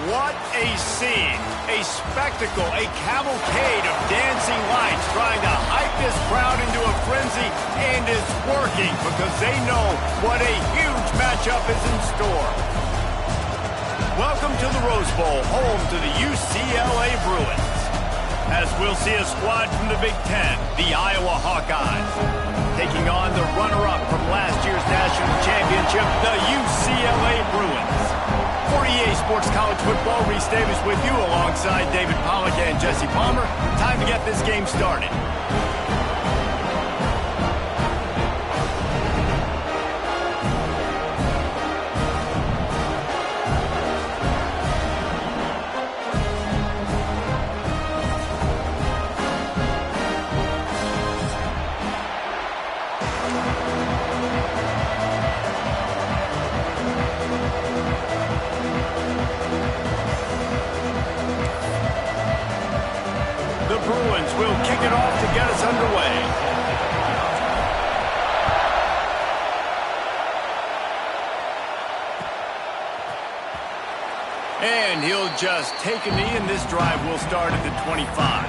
What a scene, a spectacle, a cavalcade of dancing lights trying to hype this crowd into a frenzy, and it's working because they know what a huge matchup is in store. Welcome to the Rose Bowl, home to the UCLA Bruins. As we'll see a squad from the Big Ten, the Iowa Hawkeyes, taking on the runner-up from last year's national championship, the UCLA Bruins. For EA Sports College Football, Reese Davis with you alongside David Pollack and Jesse Palmer. Time to get this game started. Bruins will kick it off to get us underway. And he'll just take a knee, and this drive will start at the 25.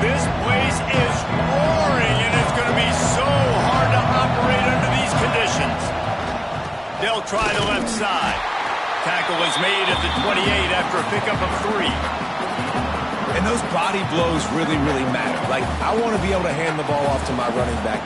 This place is roaring, and it's going to be so hard to operate under these conditions. They'll try the left side. Tackle is made at the 28 after a pickup of 3. And those body blows really, really matter. Like, I want to be able to hand the ball off to my running back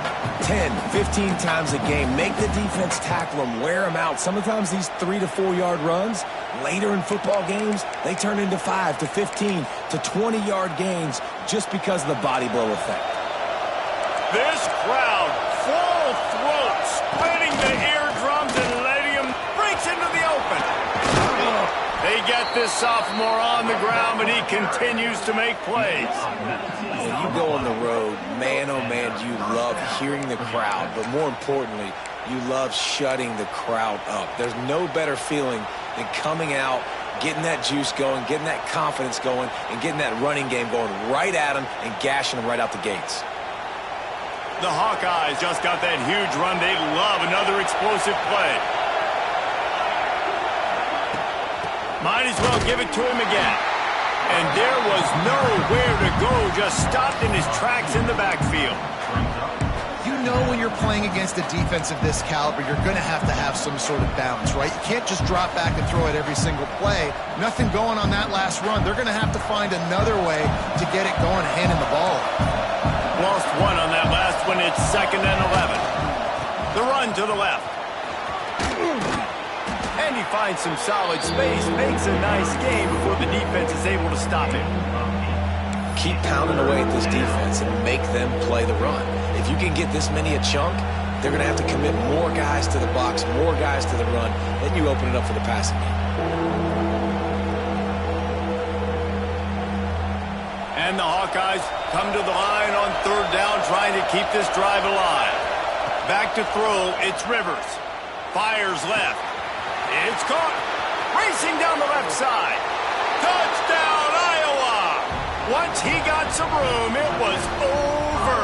10, 15 times a game. Make the defense tackle them, wear them out. Sometimes these 3 to 4 yard runs, later in football games, they turn into 5 to 15 to 20 yard gains just because of the body blow effect. This crowd, full throat, splitting the eardrums and letting him breaks into the open. They get this sophomore on the ground, but he continues to make plays. When you go on the road, man, oh man, you love hearing the crowd, but more importantly, you love shutting the crowd up. There's no better feeling than coming out, getting that juice going, getting that confidence going, and getting that running game going right at them and gashing them right out the gates. The Hawkeyes just got that huge run. They love another explosive play. Might as well give it to him again. And there was nowhere to go, just stopped in his tracks in the backfield. You know when you're playing against a defense of this caliber, you're going to have some sort of balance, right? You can't just drop back and throw it every single play. Nothing going on that last run. They're going to have to find another way to get it going, handing the ball. Lost one on that last one. It's 2nd and 11. The run to the left. And he finds some solid space, makes a nice game before the defense is able to stop him. Keep pounding away at this defense and make them play the run. If you can get this many a chunk, they're going to have to commit more guys to the box, more guys to the run. Then you open it up for the passing game. And the Hawkeyes come to the line on 3rd down, trying to keep this drive alive. Back to throw, it's Rivers. Fires left. It's caught. Racing down the left side. Touchdown, Iowa! Once he got some room, it was over.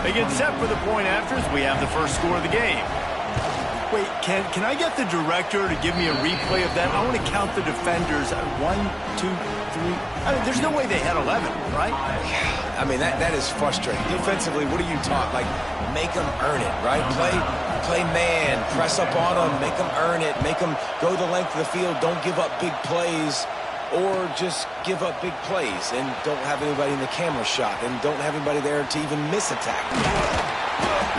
They get set for the point after as we have the first score of the game. Wait, can I get the director to give me a replay of that? I want to count the defenders. 1, 2, 3. I mean, there's no way they had 11, right? I mean, that is frustrating. Defensively, what are you taught? Like, make them earn it, right? Play man, press up on them, make them earn it, make them go the length of the field, don't give up big plays, or just give up big plays and don't have anybody in the camera shot and don't have anybody there to even miss a tackle.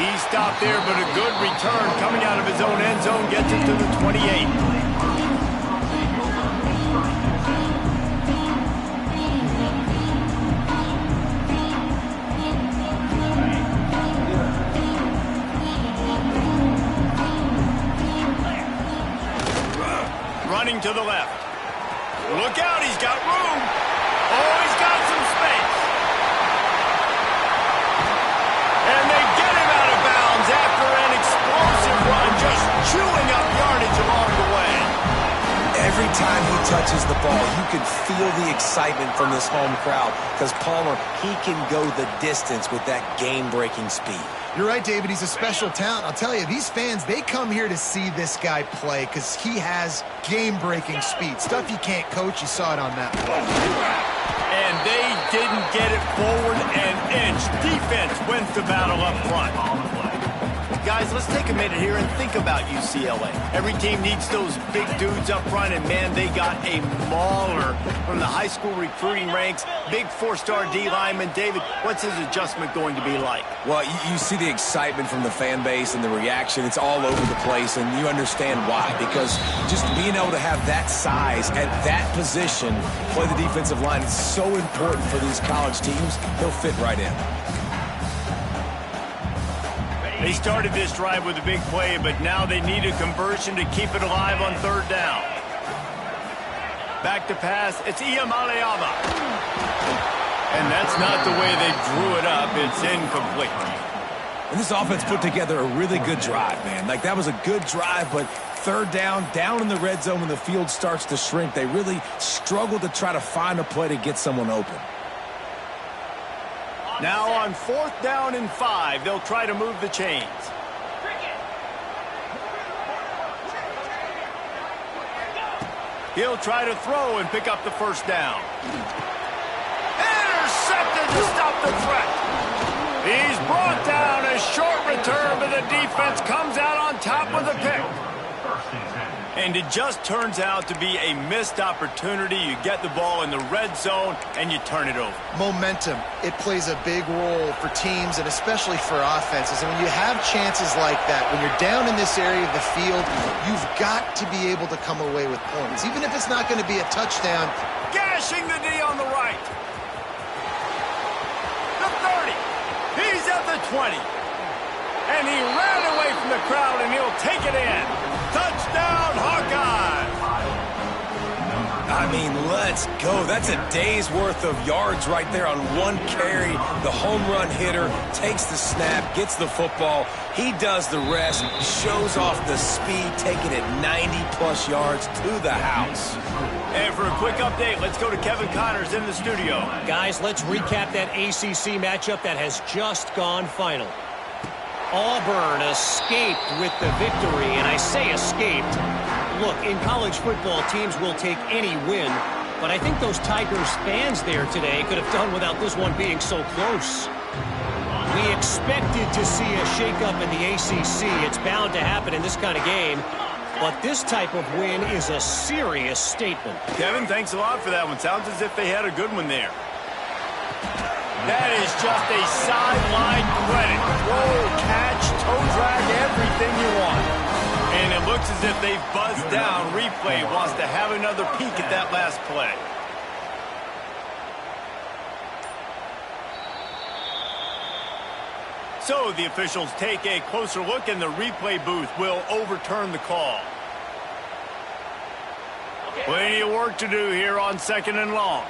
He stopped there, but a good return coming out of his own end zone gets it to the 28. Running to the left. Look out, he's got room. Oh, he's got some space. And they get him out of bounds after an explosive run, just chewing up yardage along the way. Every time he touches the ball, you can feel the excitement from this home crowd because Palmer, he can go the distance with that game-breaking speed. You're right, David. He's a special talent. I'll tell you, these fans, they come here to see this guy play because he has game-breaking speed. Stuff you can't coach. You saw it on that play. And they didn't get it forward an inch. Defense wins the battle up front. Guys, let's take a minute here and think about UCLA. Every team needs those big dudes up front, and man, they got a mauler from the high school recruiting ranks. Big four-star D lineman. David, what's his adjustment going to be like? Well, you see the excitement from the fan base and the reaction. It's all over the place, and you understand why. Because just being able to have that size at that position, play the defensive line, is so important for these college teams. He'll fit right in. They started this drive with a big play, but now they need a conversion to keep it alive on third down. Back to pass. It's Iamaleava. And that's not the way they drew it up. It's incomplete. And this offense put together a really good drive, man. Like, that was a good drive, but third down in the red zone when the field starts to shrink, they really struggled to try to find a play to get someone open. Now on 4th down and 5, they'll try to move the chains. He'll try to throw and pick up the first down. Intercepted to stop the threat. He's brought down. A short return, but the defense comes out on top with a pick. And it just turns out to be a missed opportunity. You get the ball in the red zone, and you turn it over. Momentum, it plays a big role for teams and especially for offenses. And when you have chances like that, when you're down in this area of the field, you've got to be able to come away with points. Even if it's not going to be a touchdown. Gashing the D on the right. The 30. He's at the 20. And he ran away from the crowd, and he'll take it in. Touchdown, Hawkeye! I mean, let's go. That's a day's worth of yards right there on one carry. The home run hitter takes the snap, gets the football. He does the rest, shows off the speed, taking it 90-plus yards to the house. And for a quick update, let's go to Kevin Connors in the studio. Guys, let's recap that ACC matchup that has just gone final. Auburn escaped with the victory, and I say escaped. Look, in college football, teams will take any win, but I think those Tigers fans there today could have done without this one being so close. We expected to see a shakeup in the ACC. It's bound to happen in this kind of game, but this type of win is a serious statement. Kevin, thanks a lot for that one. Sounds as if they had a good one there. That is just a sideline credit. Roll, catch, toe drag, everything you want. And it looks as if they've buzzed down. Replay wants to have another peek at that last play. So the officials take a closer look, and the replay booth will overturn the call. Plenty of work to do here on 2nd and long.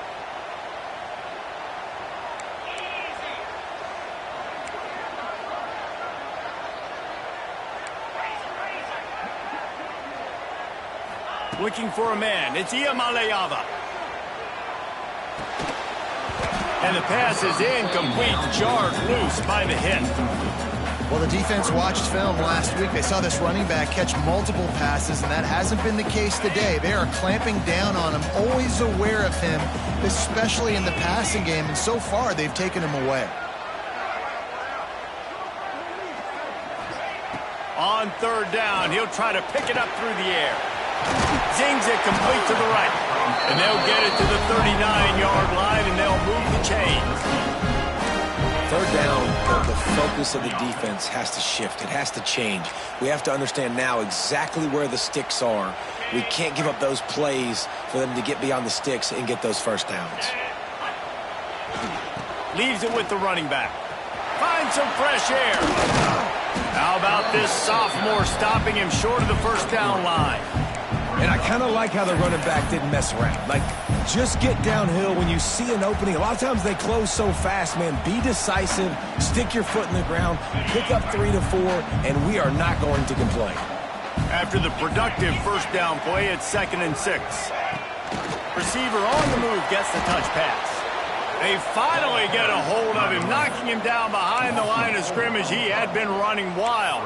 Looking for a man. It's Iamaleava. And the pass is incomplete. Jarred loose by the hit. Well, the defense watched film last week. They saw this running back catch multiple passes, and that hasn't been the case today. They are clamping down on him, always aware of him, especially in the passing game, and so far they've taken him away. On 3rd down, he'll try to pick it up through the air. Zings it complete to the right. And they'll get it to the 39-yard line, and they'll move the chains. 3rd down, the focus of the defense has to shift. It has to change. We have to understand now exactly where the sticks are. We can't give up those plays for them to get beyond the sticks and get those first downs. Leaves it with the running back. Finds some fresh air. How about this sophomore stopping him short of the first down line? And I kind of like how the running back didn't mess around. Like, just get downhill when you see an opening. A lot of times they close so fast, man. Be decisive, stick your foot in the ground, pick up 3 to 4, and we are not going to complain. After the productive first down play, it's 2nd and 6. Receiver on the move gets the touch pass. They finally get a hold of him, knocking him down behind the line of scrimmage. He had been running wild.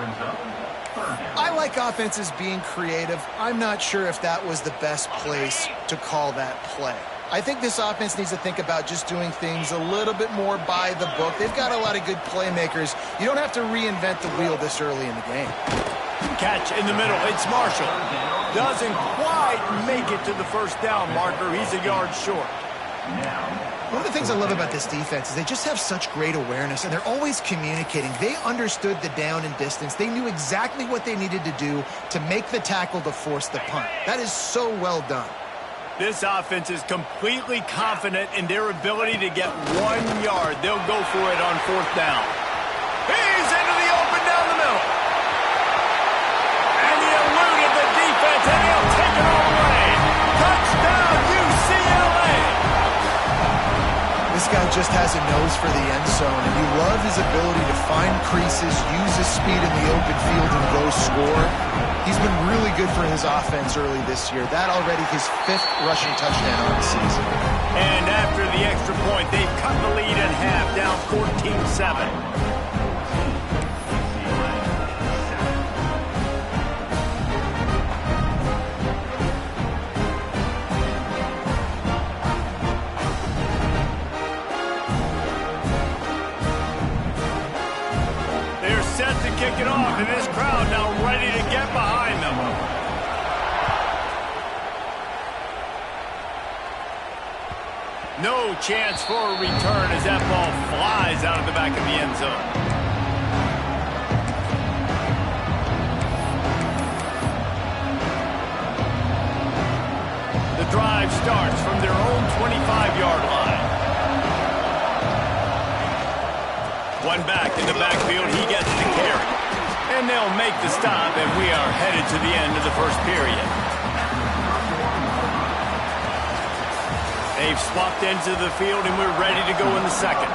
I like offenses being creative. I'm not sure if that was the best place to call that play. I think this offense needs to think about just doing things a little bit more by the book. They've got a lot of good playmakers. You don't have to reinvent the wheel this early in the game. Catch in the middle. It's Marshall. Doesn't quite make it to the first down marker. He's a yard short. One of the things I love about this defense is they just have such great awareness, and they're always communicating. They understood the down and distance. They knew exactly what they needed to do to make the tackle to force the punt. That is so well done. This offense is completely confident in their ability to get 1 yard. They'll go for it on 4th down. He's into the open down the middle. And he eluded the defense, and he'll take it all away. Touchdown, UCLA! This guy just has a nose for the end zone, and you love his ability to find creases, use his speed in the open field, and go score. He's been really good for his offense early this year. That already his 5th rushing touchdown on the season. And after the extra point, they've cut the lead in half, down 14-7. Set to kick it off, and this crowd now ready to get behind them. No chance for a return as that ball flies out of the back of the end zone. The drive starts from their own 25-yard line. One back in the backfield, he gets the carry. And they'll make the stop, and we are headed to the end of the first period. They've swapped ends of the field, and we're ready to go in the second.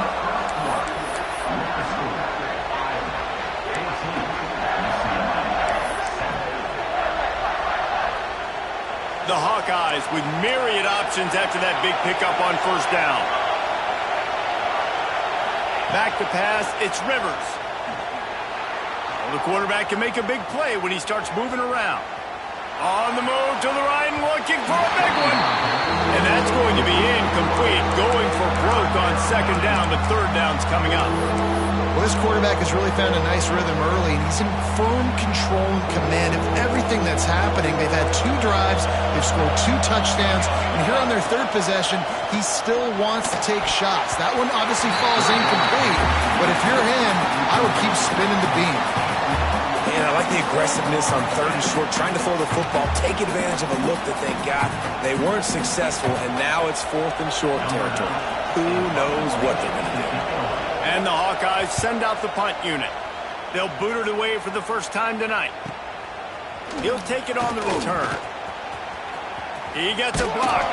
The Hawkeyes with myriad options after that big pickup on first down. Back to pass, it's Rivers. Well, the quarterback can make a big play when he starts moving around. On the move to the right and looking for a big one. And that's going to be incomplete. Going for broke on 2nd down, but 3rd down's coming up. Well, this quarterback has really found a nice rhythm early, and he's in firm control and command of everything that's happening. They've had 2 drives, they've scored 2 touchdowns, and here on their 3rd possession, he still wants to take shots. That one obviously falls incomplete, but if you're him, I would keep spinning the beam. And I like the aggressiveness on 3rd and short, trying to throw the football, take advantage of a look that they got. They weren't successful, and now it's 4th and short territory. Who knows what they're going to do? And the Hawkeyes send out the punt unit. They'll boot it away for the first time tonight. He'll take it on the return. He gets a block.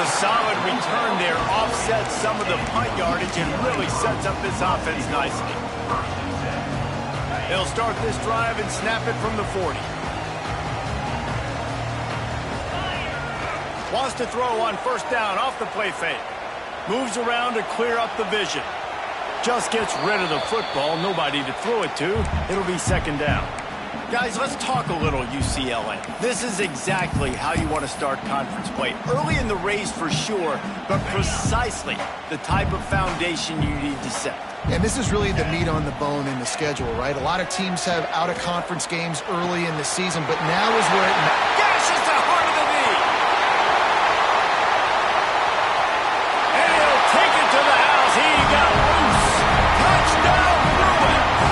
The solid return there offsets some of the punt yardage and really sets up this offense nicely. They'll start this drive and snap it from the 40. Wants to throw on first down off the play fake. Moves around to clear up the vision. Just gets rid of the football. Nobody to throw it to. It'll be 2nd down. Guys, let's talk a little UCLA. This is exactly how you want to start conference play. Early in the race for sure, but precisely the type of foundation you need to set. And this is really the meat on the bone in the schedule, right? A lot of teams have out-of-conference games early in the season, but now is where it matters. Gashes the heart of the knee. And he'll take it to the house. He got loose. Touchdown, Bruins.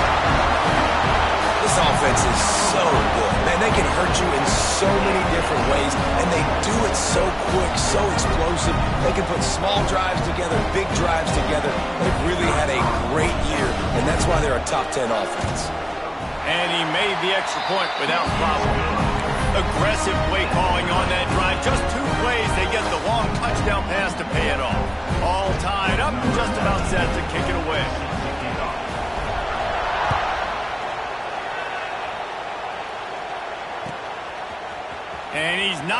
This offense is so good. Man, they can hurt you in so many different ways, and they do it so quick, so explosive. They can put small drives together, big drives together. They've really had a great year, and that's why they're a top 10 offense. And he made the extra point without problem. Aggressive play calling on that drive. Just 2 plays, they get the long touchdown pass to pay it off. All tied up, just about set to kick it away.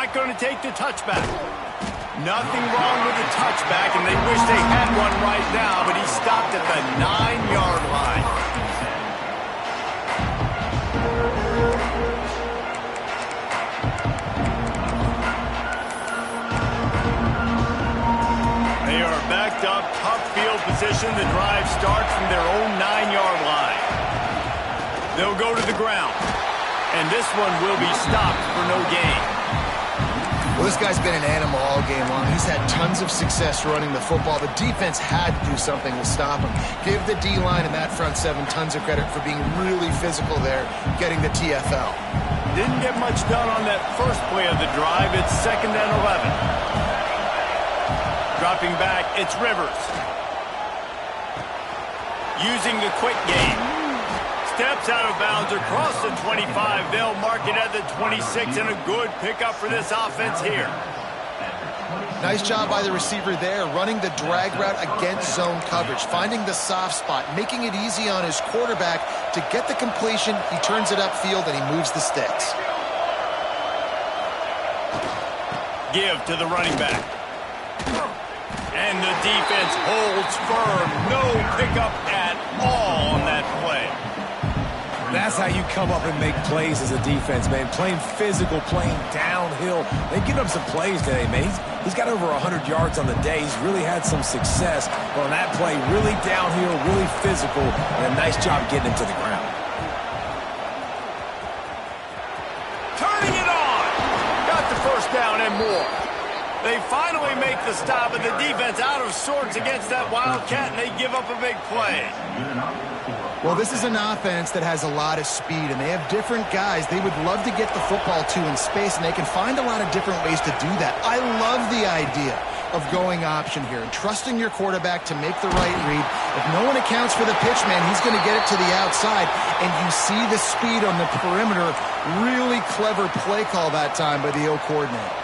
not going to take the touchback. Nothing wrong with the touchback, and they wish they had one right now, but he stopped at the 9-yard line. They are backed up, tough field position. The drive starts from their own 9-yard line. They'll go to the ground, and this one will be stopped for no gain. Well, this guy's been an animal all game long. He's had tons of success running the football. The defense had to do something to stop him. Give the D-line and that front seven tons of credit for being really physical there, getting the TFL. Didn't get much done on that first play of the drive. It's 2nd and 11. Dropping back, it's Rivers. Using the quick game. Steps out of bounds across the 25. They'll mark it at the 26, and a good pickup for this offense here. Nice job by the receiver there, running the drag route against zone coverage, finding the soft spot, making it easy on his quarterback to get the completion. He turns it upfield, and he moves the sticks. Give to the running back. And the defense holds firm. No pickup at all on that play. That's how you come up and make plays as a defense, man. Playing physical, playing downhill. They've given up some plays today, man. He's got over 100 yards on the day. He's really had some success. But on that play, really downhill, really physical, and a nice job getting him to the ground. Turning it on. Got the first down and more. They finally make the stop, and the defense out of sorts against that Wildcat, and they give up a big play. Well, this is an offense that has a lot of speed, and they have different guys they would love to get the football to in space, and they can find a lot of different ways to do that. I love the idea of going option here and trusting your quarterback to make the right read. If no one accounts for the pitch, man, he's going to get it to the outside, and you see the speed on the perimeter. Really clever play call that time by the O coordinator.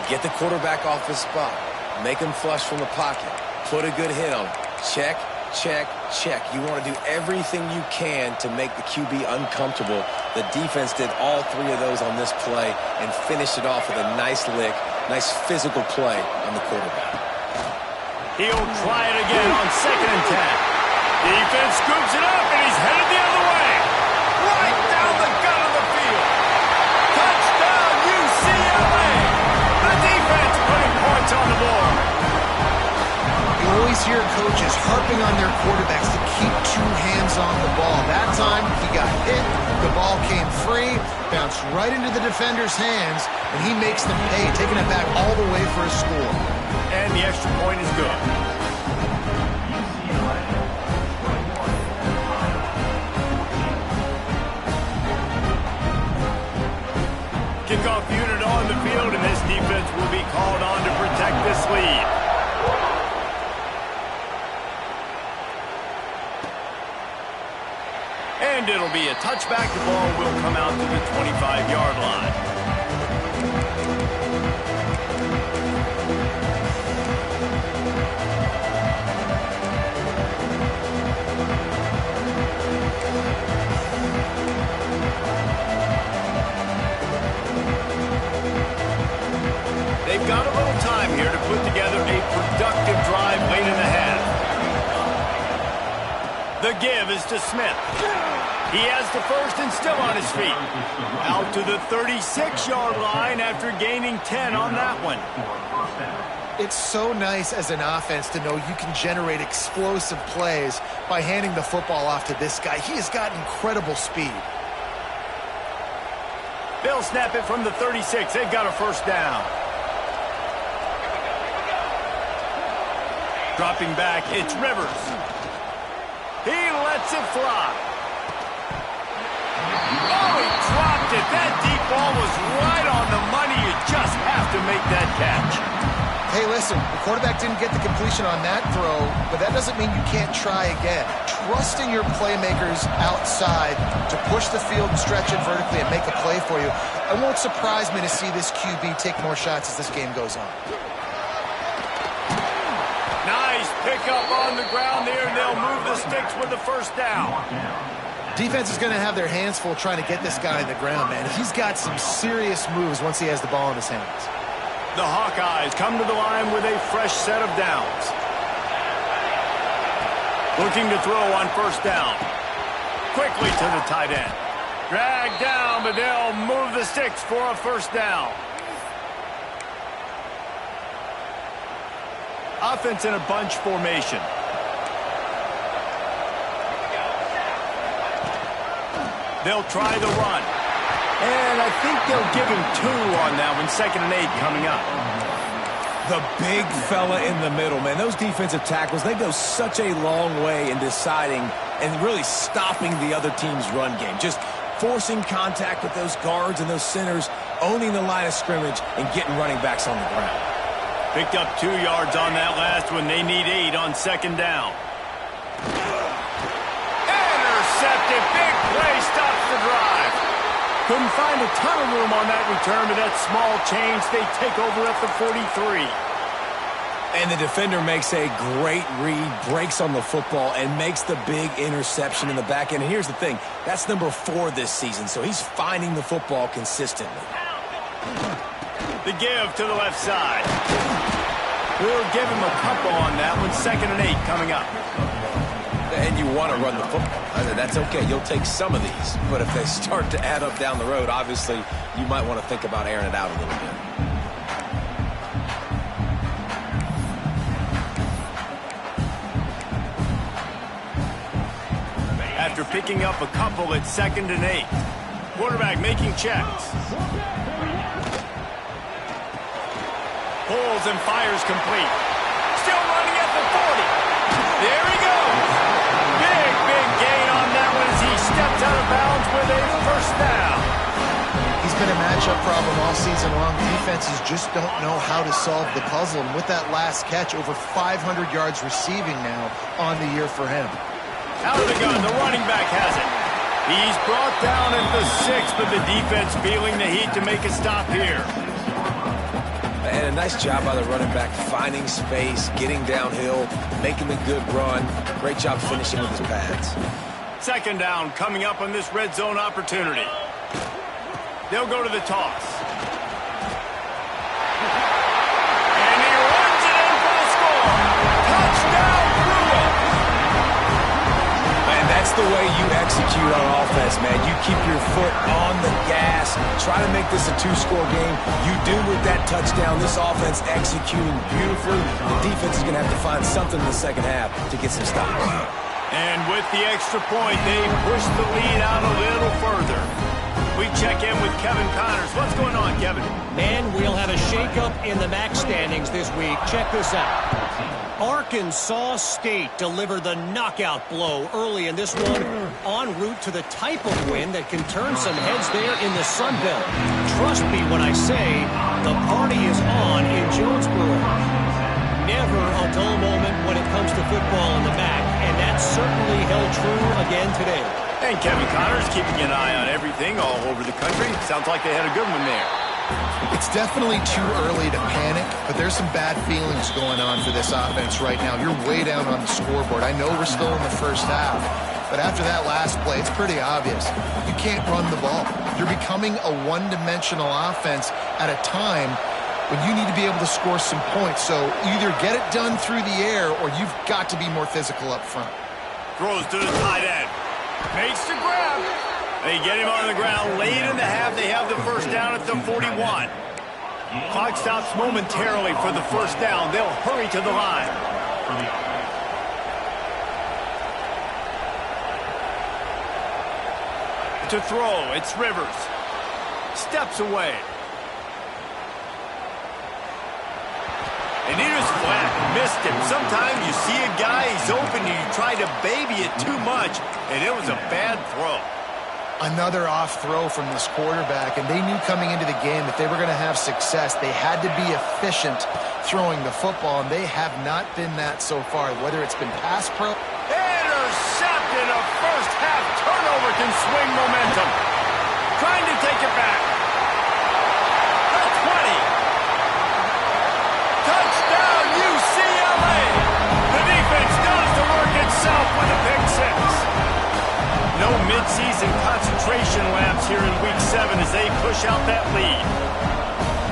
Get the quarterback off his spot. Make him flush from the pocket. Put a good hit on him. Check, check, check. You want to do everything you can to make the QB uncomfortable. The defense did all three of those on this play and finished it off with a nice lick, nice physical play on the quarterback. He'll try it again on 2nd and 10. Defense scoops it up, and he's headed the other way. Right down the gut of the field. Touchdown, UCLA. The defense putting points on the board. You always hear coaches harping on their quarterbacks to keep 2 hands on the ball. That time, he got hit, the ball came free, bounced right into the defender's hands, and he makes them pay, taking it back all the way for a score. And the extra point is good. Kickoff unit on the field, and this defense will be called on to protect this lead. And it'll be a touchback. The ball will come out to the 25-yard line. They've got a little time here to put together a productive drive late in the half. The give is to Smith. He has the first and still on his feet. Out to the 36-yard line after gaining 10 on that one. It's so nice as an offense to know you can generate explosive plays by handing the football off to this guy. He has got incredible speed. They'll snap it from the 36. They've got a first down. Dropping back, it's Rivers. He lets it fly. Oh, he dropped it. That deep ball was right on the money. You just have to make that catch. Hey, listen, the quarterback didn't get the completion on that throw, but that doesn't mean you can't try again. Trusting your playmakers outside to push the field and stretch it vertically and make a play for you. It won't surprise me to see this QB take more shots as this game goes on. Nice pickup on the ground there, and they'll move the sticks with the first down. Defense is going to have their hands full trying to get this guy on the ground, man. He's got some serious moves once he has the ball in his hands. The Hawkeyes come to the line with a fresh set of downs. Looking to throw on first down. Quickly to the tight end. Dragged down, but they'll move the sticks for a first down. Offense in a bunch formation. They'll try the run. And I think they'll give him 2 on that one. 2nd and 8 coming up. The big fella in the middle, man. Those defensive tackles, they go such a long way in deciding and really stopping the other team's run game. Just forcing contact with those guards and those centers, owning the line of scrimmage, and getting running backs on the ground. Picked up 2 yards on that last one. They need 8 on 2nd down. Intercepted. Big play stops the drive. Couldn't find a ton of room on that return, but that small change, they take over at the 43. And the defender makes a great read, breaks on the football, and makes the big interception in the back end. And here's the thing, that's number 4 this season, so he's finding the football consistently. The give to the left side. We'll give him a couple on that one. 2nd and 8 coming up. And you want to run the football. That's okay. You'll take some of these. But if they start to add up down the road, obviously, you might want to think about airing it out a little bit. After picking up a couple at 2nd and 8. Quarterback making checks. Pulls and fires complete. Still running at the 40. There he goes. Big gain on that one as he steps out of bounds with a first down. He's been a matchup problem all season long. Defenses just don't know how to solve the puzzle. And with that last catch, over 500 yards receiving now on the year for him. Out of the gun, the running back has it. He's brought down at the 6, but the defense feeling the heat to make a stop here. And a nice job by the running back, finding space, getting downhill, making the good run. Great job finishing with his pads. 2nd down coming up on this red zone opportunity. They'll go to the toss. And he runs it in for the score. Touchdown, Brewer. And that's the way you execute on offense, man. You keep your foot on the gas, try to make this a 2-score game. You do with that touchdown. This offense executing beautifully. The defense is going to have to find something in the second half to get some stops. And with the extra point, they push the lead out a little further. We check in with Kevin Connors. What's going on, Kevin? Man, we'll have a shakeup in the MAC standings this week. Check this out. Arkansas State delivered the knockout blow early in this one, en route to the type of win that can turn some heads there in the Sun Belt. Trust me when I say the party is on in Jonesboro. Never a dull moment when it comes to football in the MAC, and that certainly held true again today. And Kevin Connors keeping an eye on everything all over the country. Sounds like they had a good one there. It's definitely too early to panic, but there's some bad feelings going on for this offense right now. You're way down on the scoreboard. I know we're still in the first half, but after that last play, it's pretty obvious. You can't run the ball. You're becoming a one-dimensional offense at a time when you need to be able to score some points. So either get it done through the air or you've got to be more physical up front. Throws to the tight end. Makes the grab. They get him on the ground late in the half. They have the first down at the 41. Clock stops momentarily for the first down. They'll hurry to the line. To throw, it's Rivers. Steps away. And he just flat missed him. Sometimes you see a guy, he's open, and you try to baby it too much, and it was a bad throw. Another off throw from this quarterback, and they knew coming into the game that they were going to have success. They had to be efficient throwing the football, and they have not been that so far, whether it's been pass pro. Intercepted. A first half turnover can swing momentum. Trying to take it back. The 20. Touchdown, UCLA. The defense does the work itself with a pick six. No No mid-season concentration lapse here in Week 7 as they push out that lead.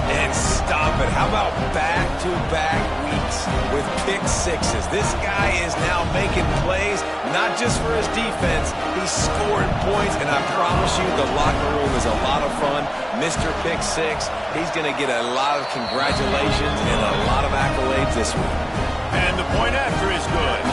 And stop it. How about back-to-back weeks with pick sixes? This guy is now making plays, not just for his defense. He's scoring points, and I promise you the locker room is a lot of fun. Mr. Pick Six, he's going to get a lot of congratulations and a lot of accolades this week. And the point after is good.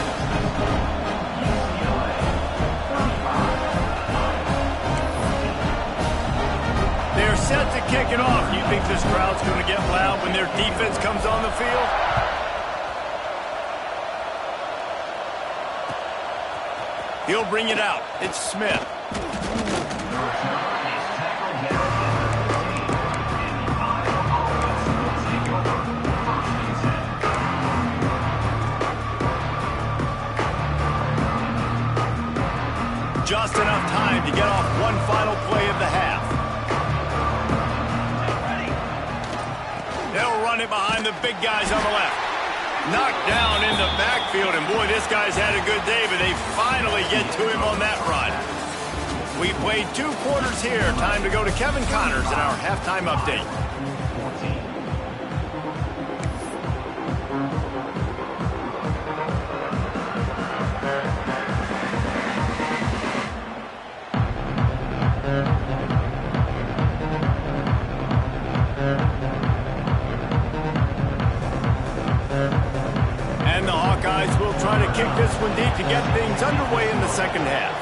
They're set to kick it off. You think this crowd's going to get loud when their defense comes on the field? He'll bring it out. It's Smith. Just enough time to get off one final play of the half. They'll run it behind the big guys on the left. Knocked down in the backfield, and boy, this guy's had a good day, but they finally get to him on that run. We played 2 quarters here. Time to go to Kevin Connors in our halftime update. And the Hawkeyes will try to kick this one deep to get things underway in the second half.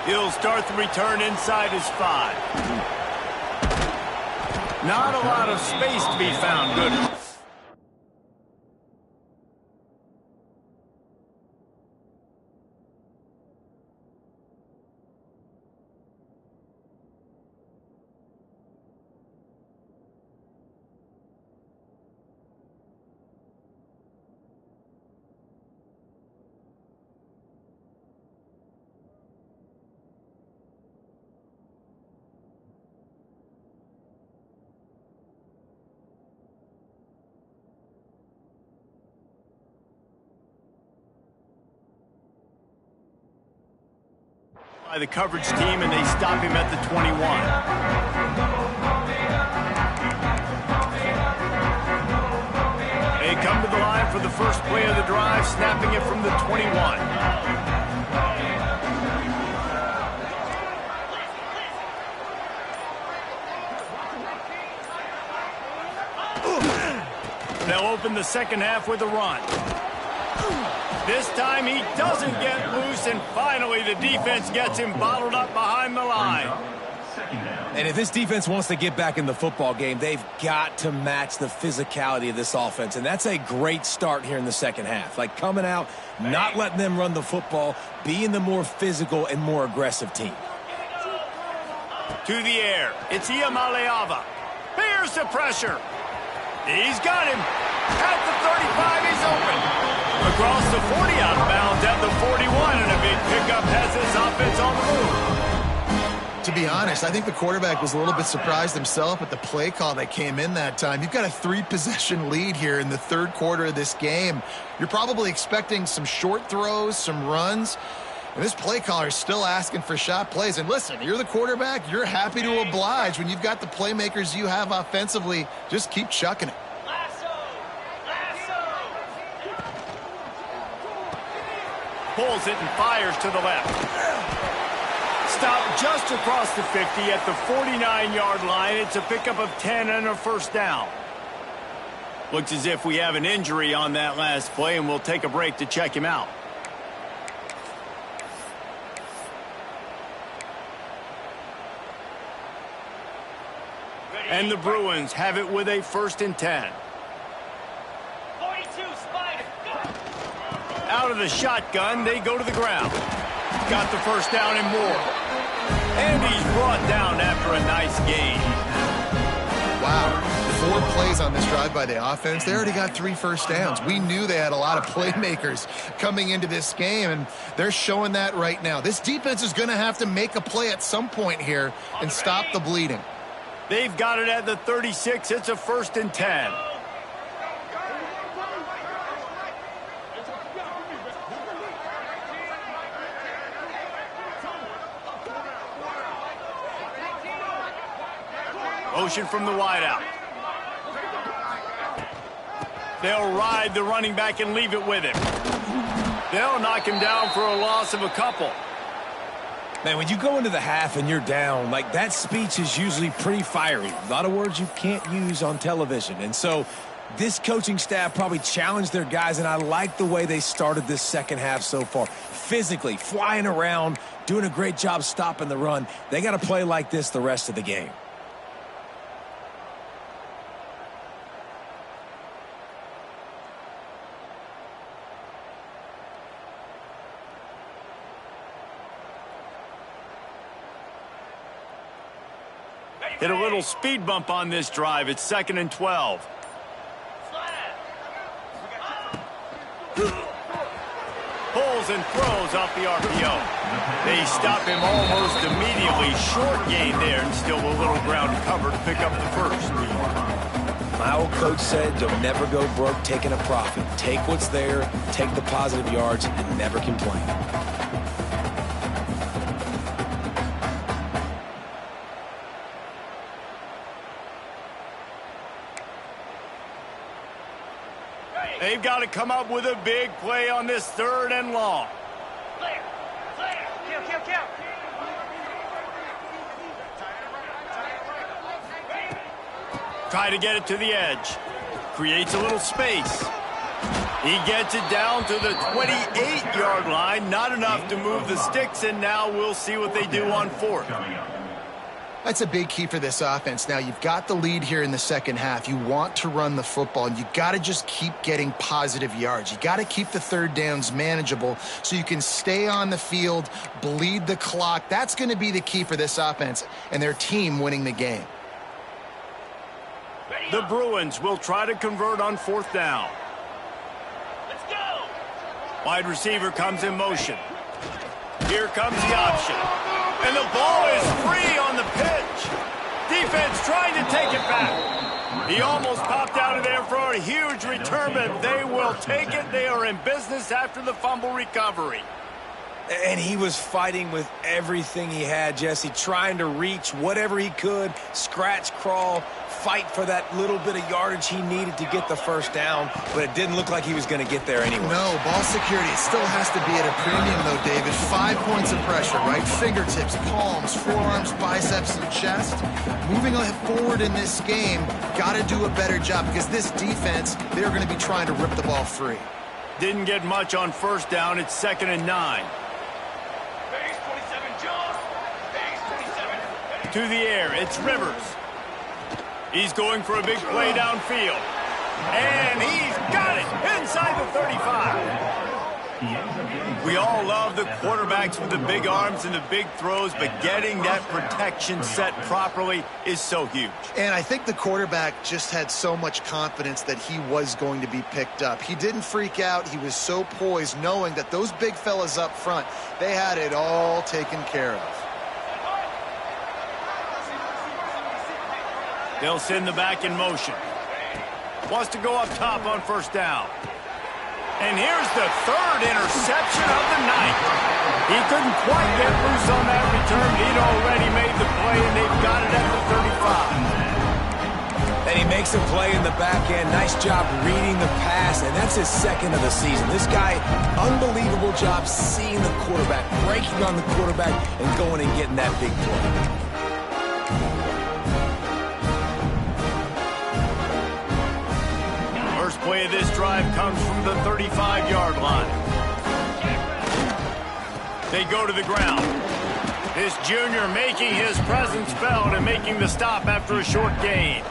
He'll start the return inside his 5. Not a lot of space to be found. Good. By the coverage team, and they stop him at the 21. They come to the line for the first play of the drive, snapping it from the 21. They'll open the second half with a run. This time he doesn't get loose, and finally the defense gets him bottled up behind the line. And if this defense wants to get back in the football game, they've got to match the physicality of this offense. And that's a great start here in the second half. Like coming out, not letting them run the football, being the more physical and more aggressive team. To the air, it's Iamaleava. Here's the pressure. He's got him. At the 35, he's open. Across the 40, out of bounds at the 41, and a big pickup has this offense on the move. To be honest, I think the quarterback was a little bit surprised himself at the play call that came in that time. You've got a 3-possession lead here in the third quarter of this game. You're probably expecting some short throws, some runs, and this play caller is still asking for shot plays. And listen, you're the quarterback. You're happy to oblige when you've got the playmakers you have offensively. Just keep chucking it. Pulls it and fires to the left. Stopped just across the 50 at the 49-yard line. It's a pickup of 10 and a first down. Looks as if we have an injury on that last play, and we'll take a break to check him out. And the Bruins have it with a 1st and 10. Out of the shotgun, they go to the ground. Got the first down and more. And he's brought down after a nice gain. Wow. 4 plays on this drive by the offense. They already got 3 first downs. We knew they had a lot of playmakers coming into this game, and they're showing that right now. This defense is going to have to make a play at some point here and stop the bleeding. They've got it at the 36. It's a 1st and 10. Motion from the wideout. They'll ride the running back and leave it with him. They'll knock him down for a loss of a couple. Man, when you go into the half and you're down, like, that speech is usually pretty fiery. A lot of words you can't use on television. And so this coaching staff probably challenged their guys, and I like the way they started this second half so far. Physically, flying around, doing a great job stopping the run. They got to play like this the rest of the game. Hit a little speed bump on this drive. It's 2nd and 12. Pulls and throws off the RPO. They stop him almost immediately. Short gain there, and still a little ground to cover to pick up the first. My old coach said, don't never go broke taking a profit. Take what's there, take the positive yards, and never complain. They've got to come up with a big play on this 3rd and long. Clear. Kill. Try to get it to the edge. Creates a little space. He gets it down to the 28-yard line. Not enough to move the sticks, and now we'll see what they do on 4th. That's a big key for this offense. Now, you've got the lead here in the second half. You want to run the football, and you got to just keep getting positive yards. You got to keep the 3rd downs manageable so you can stay on the field, bleed the clock. That's going to be the key for this offense and their team winning the game. The Bruins will try to convert on 4th down. Let's go. Wide receiver comes in motion. Here comes the option. And the ball is free on the pitch. Defense trying to take it back. He almost popped out of there for a huge return, but they will take it. They are in business after the fumble recovery. And he was fighting with everything he had, Jesse, trying to reach whatever he could, scratch, crawl, fight for that little bit of yardage he needed to get the first down, but it didn't look like he was going to get there anyway. No, ball security, it still has to be at a premium, though, David. 5 points of pressure, right? Fingertips, palms, forearms, biceps, and chest. Moving forward in this game, got to do a better job because this defense, they're going to be trying to rip the ball free. Didn't get much on 1st down. It's 2nd and 9. To the air, it's Rivers. He's going for a big play downfield. And he's got it inside the 35. We all love the quarterbacks with the big arms and the big throws, but getting that protection set properly is so huge. And I think the quarterback just had so much confidence that he was going to be picked up. He didn't freak out. He was so poised, knowing that those big fellas up front, they had it all taken care of. They'll send the back in motion. Wants to go up top on 1st down. And here's the 3rd interception of the night. He couldn't quite get loose on that return. He'd already made the play, and they've got it at the 35. And he makes a play in the back end. Nice job reading the pass, and that's his 2nd of the season. This guy, unbelievable job seeing the quarterback, breaking on the quarterback, and going and getting that big play. First play of this drive comes from the 35-yard line. They go to the ground. This junior making his presence felt and making the stop after a short gain.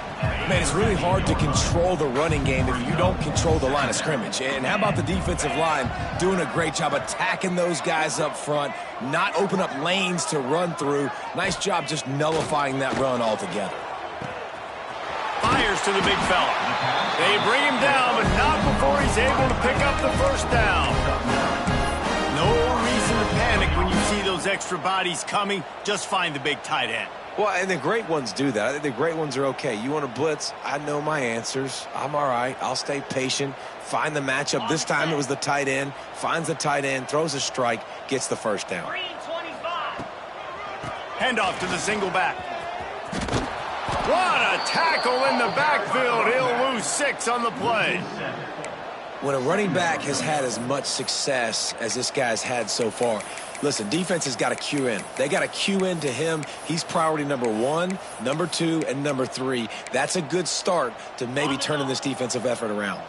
Man, it's really hard to control the running game if you don't control the line of scrimmage. And how about the defensive line doing a great job attacking those guys up front, not open up lanes to run through. Nice job just nullifying that run altogether. Fires to the big fella. They bring him down, but not before he's able to pick up the 1st down. No reason to panic when you see those extra bodies coming. Just find the big tight end. Well, and the great ones do that. I think the great ones are okay. You want to blitz? I know my answers. I'm all right. I'll stay patient. Find the matchup. This time it was the tight end. Finds the tight end, throws a strike, gets the 1st down. 325. Handoff to the single back. What a tackle in the backfield. He'll lose 6 on the play. When a running back has had as much success as this guy's had so far, listen, defense has got to cue in. They got to cue in to him. He's priority number 1, number 2, and number 3. That's a good start to maybe turning this defensive effort around.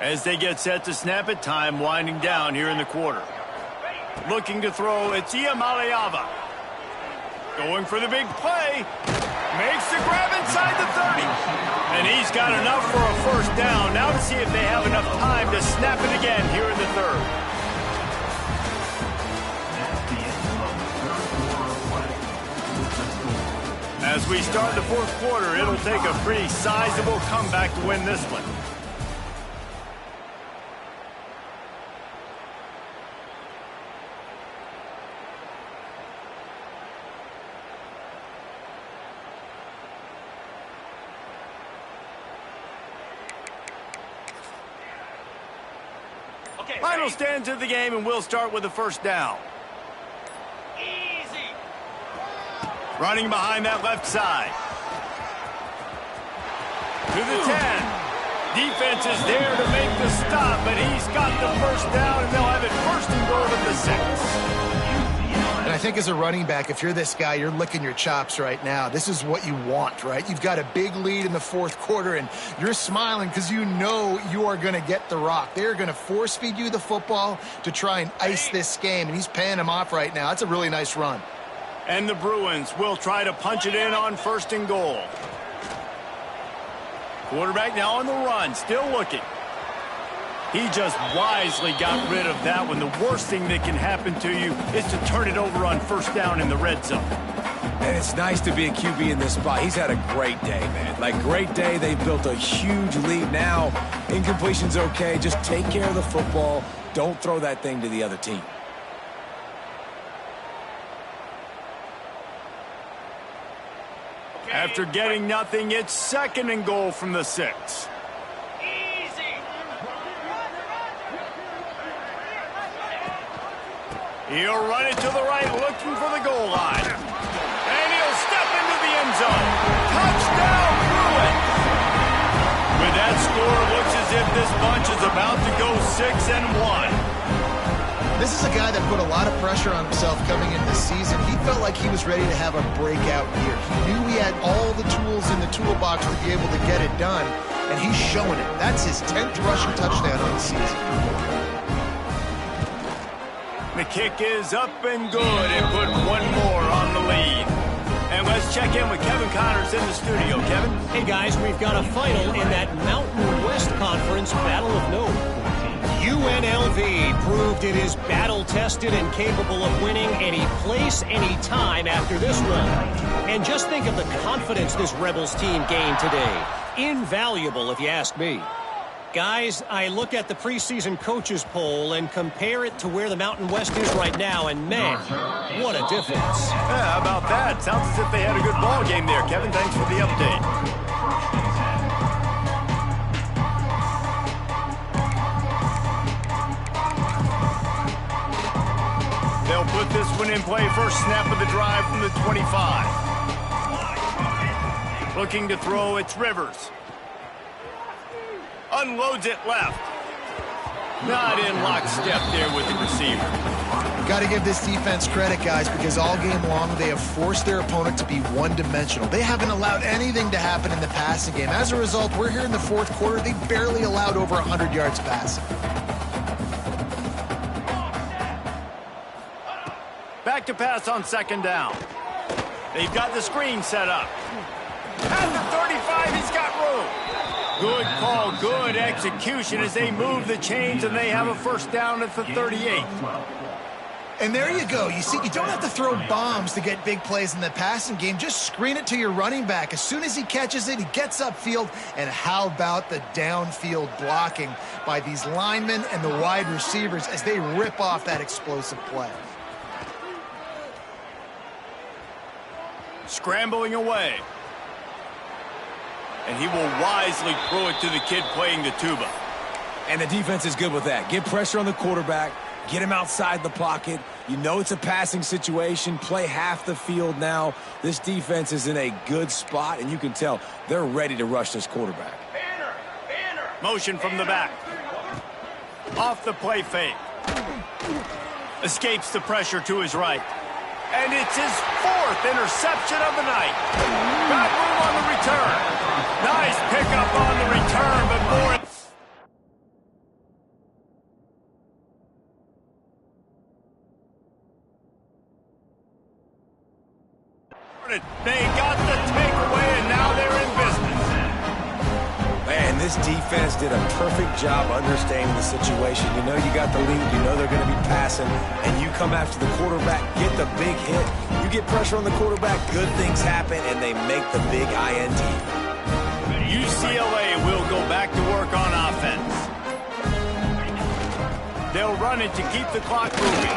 As they get set to snap it, time winding down here in the quarter. Looking to throw, it's Iamaleava. Going for the big play. Makes the grab inside the 30. And he's got enough for a first down. Now to see if they have enough time to snap it again here in the third. As we start the fourth quarter, it'll take a pretty sizable comeback to win this one. Final stands of the game, and we'll start with the first down. Easy. Running behind that left side. To the 10. Defense is there to make the stop, but he's got the first down, and they'll have it first and goal at the 6. And I think as a running back, if you're this guy, you're licking your chops right now. This is what you want, right? You've got a big lead in the fourth quarter, and you're smiling because you know you are going to get the rock. They're going to force feed you the football to try and ice this game, and he's paying him off right now. That's a really nice run. And the Bruins will try to punch it in on first and goal. Quarterback now on the run, still looking. He just wisely got rid of that one. The worst thing that can happen to you is to turn it over on first down in the red zone. And it's nice to be a QB in this spot. He's had a great day, man. Like, great day. They've built a huge lead now. Incompletion's okay. Just take care of the football. Don't throw that thing to the other team. After getting nothing, it's second and goal from the 6. He'll run it to the right, looking for the goal line. And he'll step into the end zone. Touchdown, Bruins! With that score, it looks as if this bunch is about to go 6-1. This is a guy that put a lot of pressure on himself coming into the season. He felt like he was ready to have a breakout year. He knew he had all the tools in the toolbox to be able to get it done, and he's showing it. That's his 10th rushing touchdown on the season. The kick is up and good and put one more on the lead. And let's check in with Kevin Connors in the studio. Kevin? Hey, guys, we've got a final in that Mountain West Conference Battle of Note. UNLV proved it is battle-tested and capable of winning any place, any time after this one. And just think of the confidence this Rebels team gained today. Invaluable, if you ask me. Guys, I look at the preseason coaches poll and compare it to where the Mountain West is right now, and man, what a difference. Yeah, how about that? Sounds as if they had a good ball game there, Kevin. Thanks for the update. They'll put this one in play. First snap of the drive from the 25. Looking to throw, it's Rivers. Unloads it left. Not in lockstep there with the receiver. Got to give this defense credit, guys, because all game long they have forced their opponent to be one-dimensional. They haven't allowed anything to happen in the passing game. As a result, we're here in the fourth quarter. They barely allowed over 100 yards passing. Back to pass on second down. They've got the screen set up. At the 35, he's got room. Good call, good execution as they move the chains, and they have a first down at the 38. And there you go. You see, you don't have to throw bombs to get big plays in the passing game. Just screen it to your running back. As soon as he catches it, he gets upfield. And how about the downfield blocking by these linemen and the wide receivers as they rip off that explosive play? Scrambling away. And he will wisely throw it to the kid playing the tuba. And the defense is good with that. Get pressure on the quarterback, Get him outside the pocket. You know it's a passing situation. Play half the field now. This defense is in a good spot, and you can tell they're ready to rush this quarterback. Motion from the back. Off the play fake. Escapes the pressure to his right. And it's his 4th interception of the night. Got room on the return. Nice pickup on the return, but more... They got the takeaway, and now they're in business. Man, this defense did a perfect job understanding the situation. You know you got the lead. You know they're going to be passing. And you come after the quarterback, get the big hit. You get pressure on the quarterback, good things happen, and they make the big INT. UCLA will go back to work on offense. They'll run it to keep the clock moving.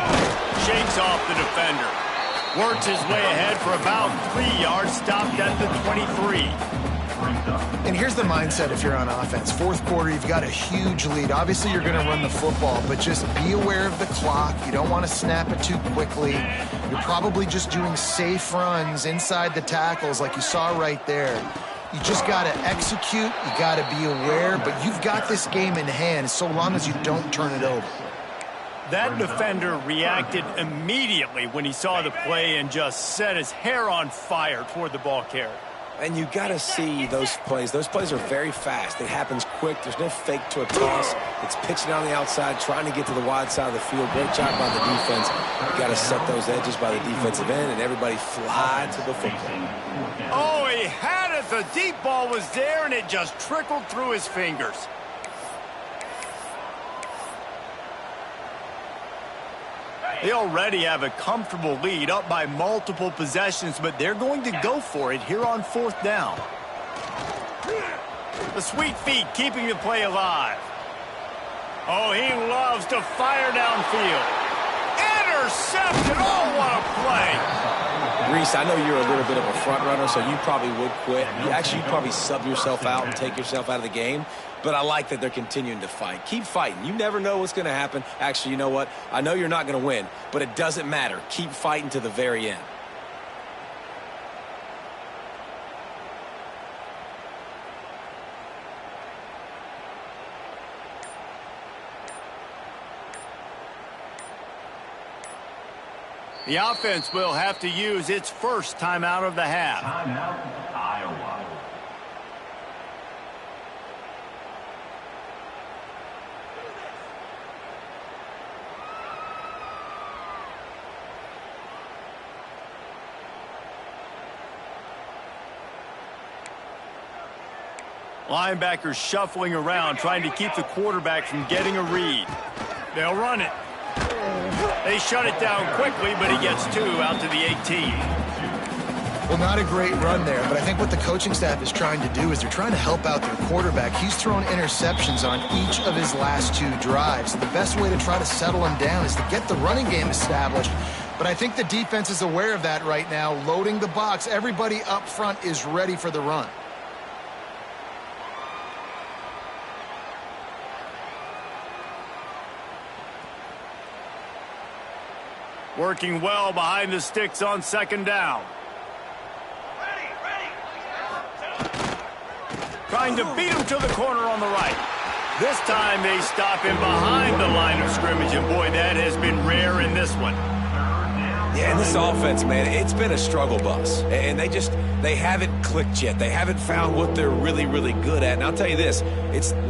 Shakes off the defender. Works his way ahead for about 3 yards, stopped at the 23. And here's the mindset if you're on offense. 4th quarter, you've got a huge lead. Obviously, you're going to run the football, but just be aware of the clock. You don't want to snap it too quickly. You're probably just doing safe runs inside the tackles like you saw right there. You just got to execute. You got to be aware, but you've got this game in hand so long as you don't turn it over. That defender reacted immediately when he saw the play and just set his hair on fire toward the ball carrier. And you got to see those plays. Those plays are very fast. It happens quick. There's no fake to a toss. It's pitching on the outside, trying to get to the wide side of the field. Great job by the defense. You got to set those edges by the defensive end, and everybody fly to the football. Oh, he had it. The deep ball was there, and it just trickled through his fingers. They already have a comfortable lead, up by multiple possessions, but they're going to go for it here on 4th down. The sweet feet keeping the play alive. Oh, he loves to fire downfield. Interception! Oh, what a play! Reese, I know you're a little bit of a front runner, so you probably would quit. You'd probably sub yourself out and take yourself out of the game. But I like that they're continuing to fight. Keep fighting. You never know what's going to happen. Actually, you know what? I know you're not going to win, but it doesn't matter. Keep fighting to the very end. The offense will have to use its first timeout of the half. Timeout, Iowa. Linebackers shuffling around, trying to keep the quarterback from getting a read. They'll run it. They shut it down quickly, but he gets 2 out to the 18. Well, not a great run there, but I think what the coaching staff is trying to do is they're trying to help out their quarterback. He's thrown interceptions on each of his last 2 drives. The best way to try to settle him down is to get the running game established. But I think the defense is aware of that right now, loading the box. Everybody up front is ready for the run. Working well behind the sticks on 2nd down. Trying to beat him to the corner on the right. This time they stop him behind the line of scrimmage, and boy, that has been rare in this one. Yeah, and this offense, man, it's been a struggle bus. And they haven't clicked yet. They haven't found what they're really, really good at. And I'll tell you this, it's in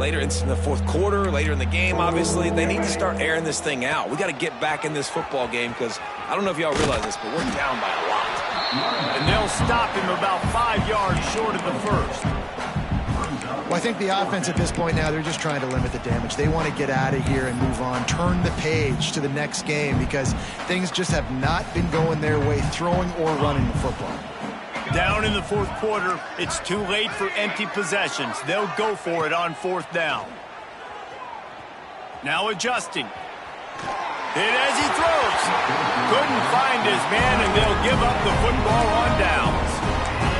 the 4th quarter, later in the game, obviously. They need to start airing this thing out. We got to get back in this football game because I don't know if y'all realize this, but we're down by a lot. And they'll stop him about 5 yards short of the first. Well, I think the offense at this point now, they're just trying to limit the damage. They want to get out of here and move on, turn the page to the next game because things just have not been going their way, throwing or running the football. Down in the 4th quarter, it's too late for empty possessions. They'll go for it on 4th down. Now adjusting. Hit as he throws. Couldn't find his man, and they'll give up the football on downs.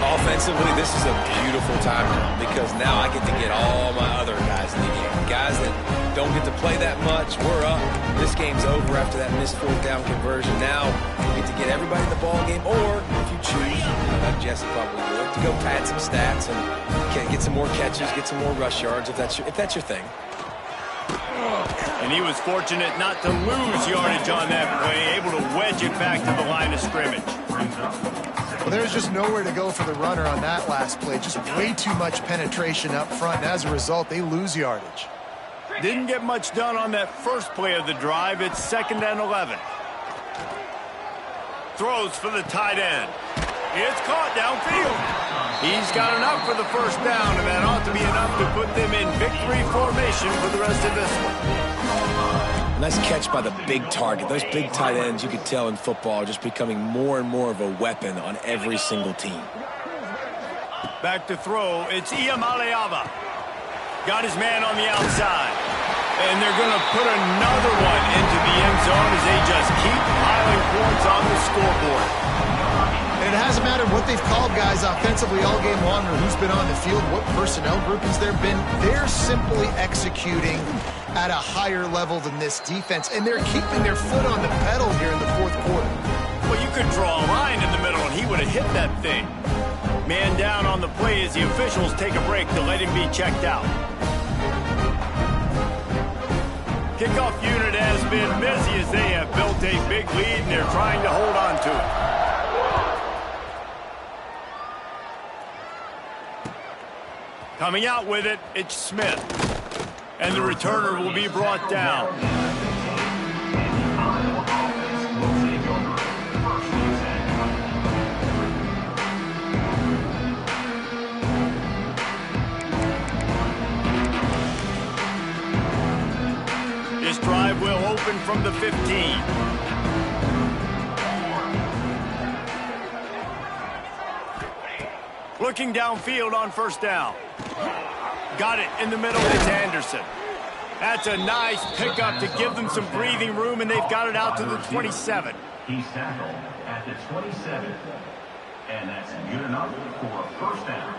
Offensively, this is a beautiful time now because now I get to get all my other guys in the game. Guys that don't get to play that much. We're up. This game's over after that missed fourth down conversion. Now we get to get everybody in the ball game, or if you choose, like Jesse probably would, to go pad some stats and get some more catches, get some more rush yards if that's your thing. And he was fortunate not to lose yardage on that play, able to wedge it back to the line of scrimmage. Well, there's just nowhere to go for the runner on that last play. Just way too much penetration up front, and as a result, they lose yardage. Didn't get much done on that first play of the drive. It's 2nd and 11. Throws for the tight end. It's caught downfield. He's got enough for the first down, and that ought to be enough to put them in victory formation for the rest of this one. Nice catch by the big target. Those big tight ends, you could tell in football, are just becoming more and more of a weapon on every single team. Back to throw. It's Iamaleava. Got his man on the outside. And they're going to put another one into the end zone as they just keep piling points on the scoreboard. And it hasn't mattered what they've called guys offensively all game long or who's been on the field, what personnel groupings there have been. They're simply executing at a higher level than this defense, and they're keeping their foot on the pedal here in the fourth quarter. Well, you could draw a line in the middle, and he would have hit that thing. Man down on the play as the officials take a break to let him be checked out. Kickoff unit has been busy as they have built a big lead, and they're trying to hold on to it. Coming out with it, it's Smith. And the returner will be brought down. This drive will open from the 15. Looking downfield on first down. Got it in the middle. It's Anderson. That's a nice pickup to give them some breathing room, and they've got it out to the 27. He's tackled at the 27. And that's good enough for a first down.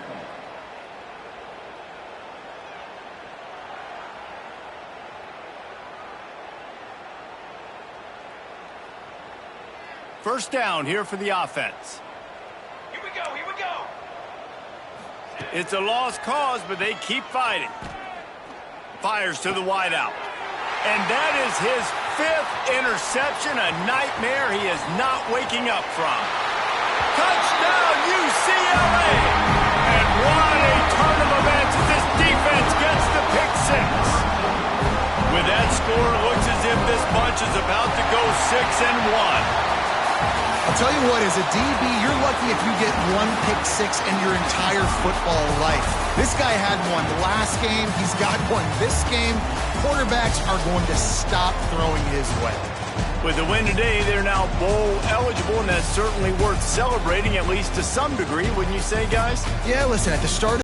First down here for the offense. Here we go, here we go. It's a lost cause, but they keep fighting. Fires to the wideout. And that is his 5th interception, a nightmare he is not waking up from. Touchdown, UCLA! And what a turn of events as this defense gets the pick 6. With that score, it looks as if this bunch is about to go 6-1. I'll tell you what, as a DB, you're lucky if you get one pick 6 in your entire football life. This guy had one last game. He's got one this game. Quarterbacks are going to stop throwing his way. With the win today, they're now bowl eligible, and that's certainly worth celebrating, at least to some degree, wouldn't you say, guys? Yeah, listen, at the start